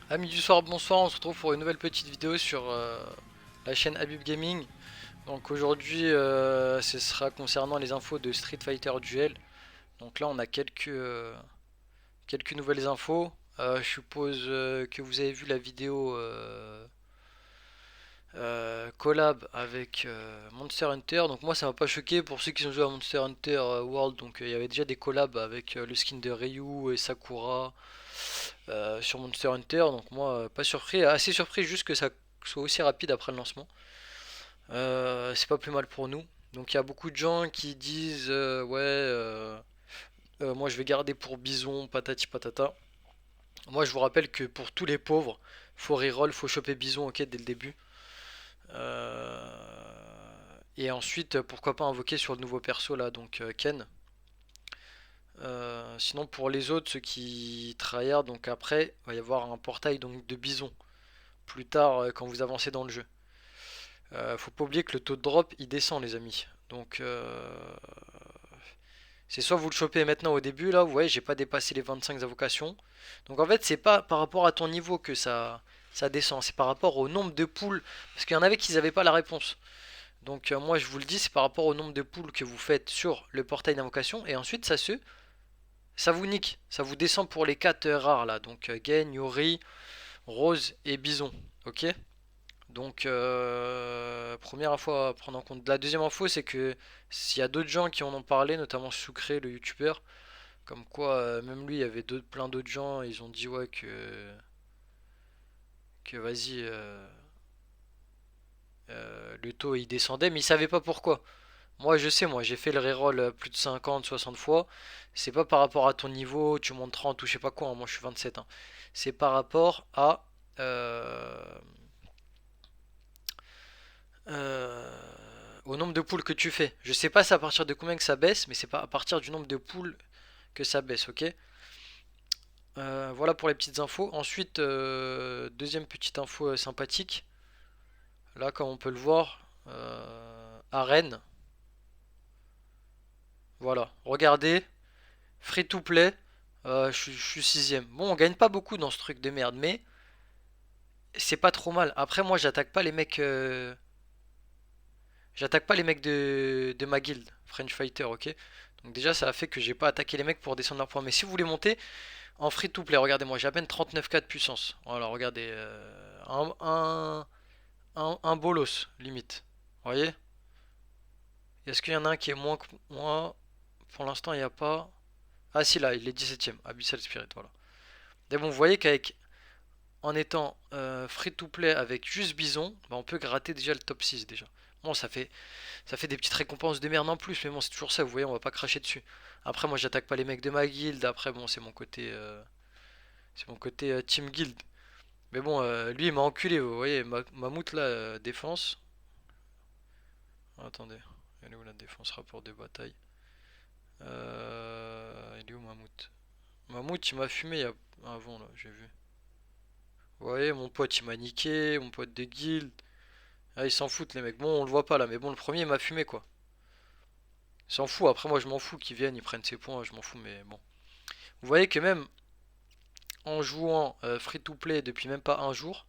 Amis du soir, bonsoir, on se retrouve pour une nouvelle petite vidéo sur la chaîne Habib Gaming. Donc aujourd'hui ce sera concernant les infos de Street Fighter Duel. Donc là on a quelques nouvelles infos. Je suppose que vous avez vu la vidéo collab avec Monster Hunter. Donc moi ça m'a pas choqué pour ceux qui ont joué à Monster Hunter World. Donc il y avait déjà des collabs avec le skin de Ryu et Sakura sur Monster Hunter. Donc moi, pas surpris, assez surpris juste que ça soit aussi rapide après le lancement. C'est pas plus mal pour nous. Donc il y a beaucoup de gens qui disent ouais, moi je vais garder pour Bison, patati patata. Moi je vous rappelle que pour tous les pauvres, faut reroll, faut choper Bison, ok, dès le début. Et ensuite, pourquoi pas invoquer sur le nouveau perso là, donc Ken. Sinon pour les autres, ceux qui tryhard, donc après, il va y avoir un portail donc de Bison plus tard quand vous avancez dans le jeu. Faut pas oublier que le taux de drop il descend les amis. Donc c'est soit vous le chopez maintenant au début là, ouais j'ai pas dépassé les 25 invocations. Donc en fait c'est pas par rapport à ton niveau que ça descend, c'est par rapport au nombre de poules. Parce qu'il y en avait qui n'avaient pas la réponse. Donc moi je vous le dis, c'est par rapport au nombre de poules que vous faites sur le portail d'invocation. Et ensuite ça vous nique. Ça vous descend pour les 4 rares là. Donc Gen, Yori, Rose et Bison. Ok. Donc, première info à prendre en compte. La deuxième info, c'est que s'il y a d'autres gens qui en ont parlé, notamment Sucré, le youtubeur, comme quoi même lui, il y avait plein d'autres gens, ils ont dit ouais que vas-y, le taux il descendait, mais ils savaient pas pourquoi. Moi, je sais, moi, j'ai fait le reroll plus de 50, 60 fois. C'est pas par rapport à ton niveau, tu montes 30 ou je sais pas quoi, hein, moi je suis 27, hein. C'est par rapport à euh, euh, au nombre de poules que tu fais. Je sais pas c'est à partir de combien que ça baisse, mais c'est pas à partir du nombre de poules que ça baisse, ok. Voilà pour les petites infos. Ensuite, deuxième petite info sympathique. Là, comme on peut le voir, à Rennes, voilà. Regardez, free to play, je suis sixième. Bon, on gagne pas beaucoup dans ce truc de merde, mais c'est pas trop mal. Après, moi, j'attaque pas les mecs de ma guilde, French Fighter, ok. Donc déjà, ça a fait que j'ai pas attaqué les mecs pour descendre leur point. Mais si vous voulez monter, en free to play, regardez-moi, j'ai à peine 39k de puissance. Voilà, regardez. Un bolos, limite. Vous voyez? Est-ce qu'il y en a un qui est moins que moi? Pour l'instant, il n'y a pas. Ah, si, là, il est 17ème. Abyssal Spirit, voilà. Mais bon, vous voyez qu'avec. En étant free to play avec juste Bison, bah, on peut gratter déjà le top 6 déjà. Bon, ça fait des petites récompenses de merde en plus, mais bon, c'est toujours ça, vous voyez, on va pas cracher dessus. Après, moi, j'attaque pas les mecs de ma guilde. Après, bon, c'est mon côté Team Guild. Mais bon, lui il m'a enculé, vous voyez, Mammouth là, défense. Attendez, elle est où la défense rapport de bataille? Il est où Mammouth? Mammouth il m'a fumé avant là, j'ai vu. Vous voyez, mon pote il m'a niqué, mon pote de guild. Ah, ils s'en foutent les mecs. Bon, on le voit pas là, mais bon, le premier il m'a fumé quoi. Il s'en fout, après moi je m'en fous qu'ils viennent, ils prennent ses points, je m'en fous, mais bon. Vous voyez que même en jouant free to play depuis même pas un jour,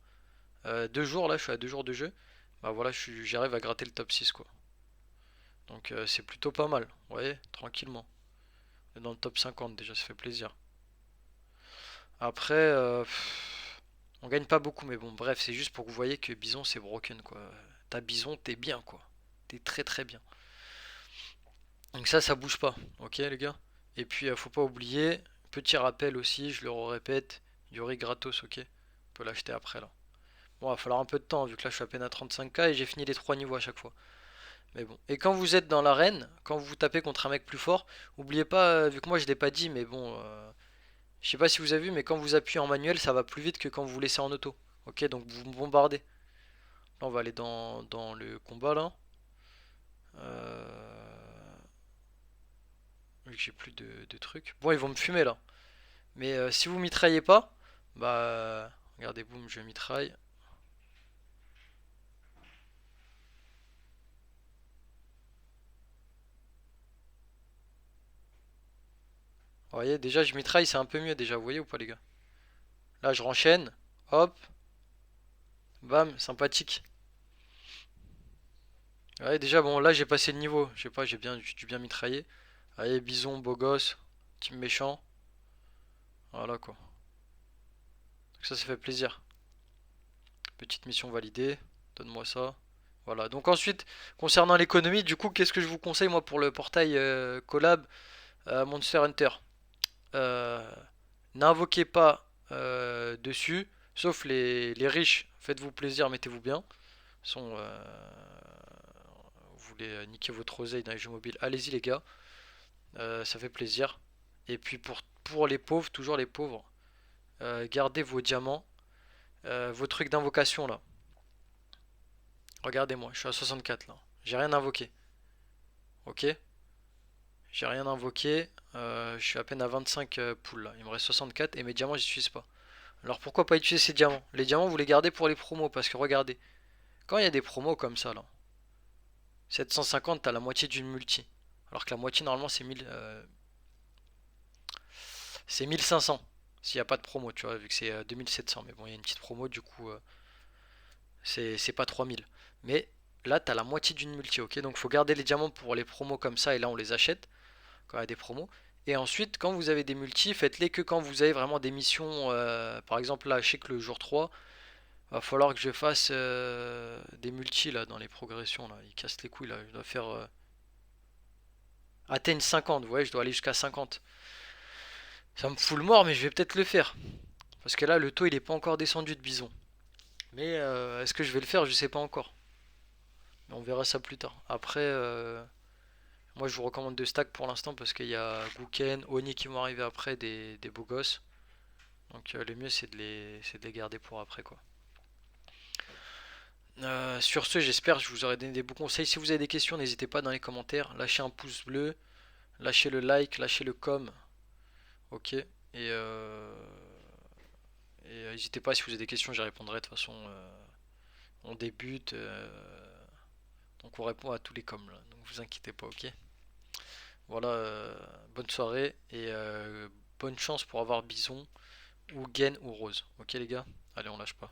2 jours là, je suis à 2 jours de jeu, bah voilà, j'arrive à gratter le top 6 quoi. Donc c'est plutôt pas mal, vous voyez, tranquillement. On est dans le top 50 déjà, ça fait plaisir. Après, on gagne pas beaucoup, mais bon, bref, c'est juste pour que vous voyez que Bison c'est broken quoi. T'as Bison, t'es bien quoi. T'es très très bien. Donc ça bouge pas, ok les gars. Et puis faut pas oublier, petit rappel aussi, je le répète, Yori gratos, ok. On peut l'acheter après là. Bon, il va falloir un peu de temps vu que là je suis à peine à 35k et j'ai fini les 3 niveaux à chaque fois. Mais bon. Et quand vous êtes dans l'arène, quand vous tapez contre un mec plus fort, oubliez pas, vu que moi je l'ai pas dit, mais bon, je sais pas si vous avez vu, mais quand vous appuyez en manuel, ça va plus vite que quand vous laissez en auto. Ok, donc vous bombardez. Là, on va aller dans le combat là. Vu que j'ai plus de trucs. Bon, ils vont me fumer là. Mais si vous mitraillez pas, bah, regardez, boum, je mitraille. Vous voyez, déjà je mitraille, c'est un peu mieux déjà, vous voyez ou pas les gars? Là, je renchaîne. Hop, bam, sympathique. Ouais, déjà, bon, là, j'ai passé le niveau. Je sais pas, j'ai dû bien mitrailler. Allez, bison, beau gosse, team méchant. Voilà, quoi. Donc ça fait plaisir. Petite mission validée. Donne-moi ça. Voilà. Donc ensuite, concernant l'économie, du coup, qu'est-ce que je vous conseille, moi, pour le portail collab Monster Hunter? Euh, N'invoquez pas dessus, sauf les riches. Faites-vous plaisir, mettez-vous bien. Sont, vous voulez niquer votre oseille dans les jeux mobiles, allez-y les gars. Ça fait plaisir. Et puis pour les pauvres, toujours les pauvres, gardez vos diamants, vos trucs d'invocation là. Regardez-moi, je suis à 64 là. J'ai rien invoqué. Ok? J'ai rien invoqué. Je suis à peine à 25 poules là. Il me reste 64 et mes diamants, j'y suis pas. Alors pourquoi pas utiliser ces diamants? Les diamants, vous les gardez pour les promos parce que regardez, quand il y a des promos comme ça là, 750, t'as la moitié d'une multi. Alors que la moitié normalement c'est 1000, c'est 1500 s'il n'y a pas de promo, tu vois, vu que c'est 2700. Mais bon, il y a une petite promo, du coup, c'est pas 3000. Mais là, t'as la moitié d'une multi, ok? Donc faut garder les diamants pour les promos comme ça, et là on les achète quand il y a des promos. Et ensuite, quand vous avez des multis, faites-les que quand vous avez vraiment des missions. Par exemple, là, je sais que le jour 3, va falloir que je fasse des multis là dans les progressions. Là. Il casse les couilles là. Je dois faire atteigne 50. Vous voyez, je dois aller jusqu'à 50. Ça me fout le mort, mais je vais peut-être le faire. Parce que là, le taux il est pas encore descendu de bison. Mais est-ce que je vais le faire? Je sais pas encore. Mais on verra ça plus tard. Après, moi je vous recommande de stack pour l'instant parce qu'il y a Guken, Oni qui vont arriver après, des beaux gosses. Donc le mieux c'est de les garder pour après quoi. Sur ce, j'espère que je vous aurai donné des bons conseils. Si vous avez des questions, n'hésitez pas dans les commentaires. Lâchez un pouce bleu, lâchez le like, lâchez le com. Ok. Et n'hésitez pas si vous avez des questions, j'y répondrai. De toute façon, on débute. Donc on répond à tous les coms là. Donc vous inquiétez pas, ok? Voilà, bonne soirée et bonne chance pour avoir Bison ou Gain ou Rose. Ok les gars? Allez, on lâche pas.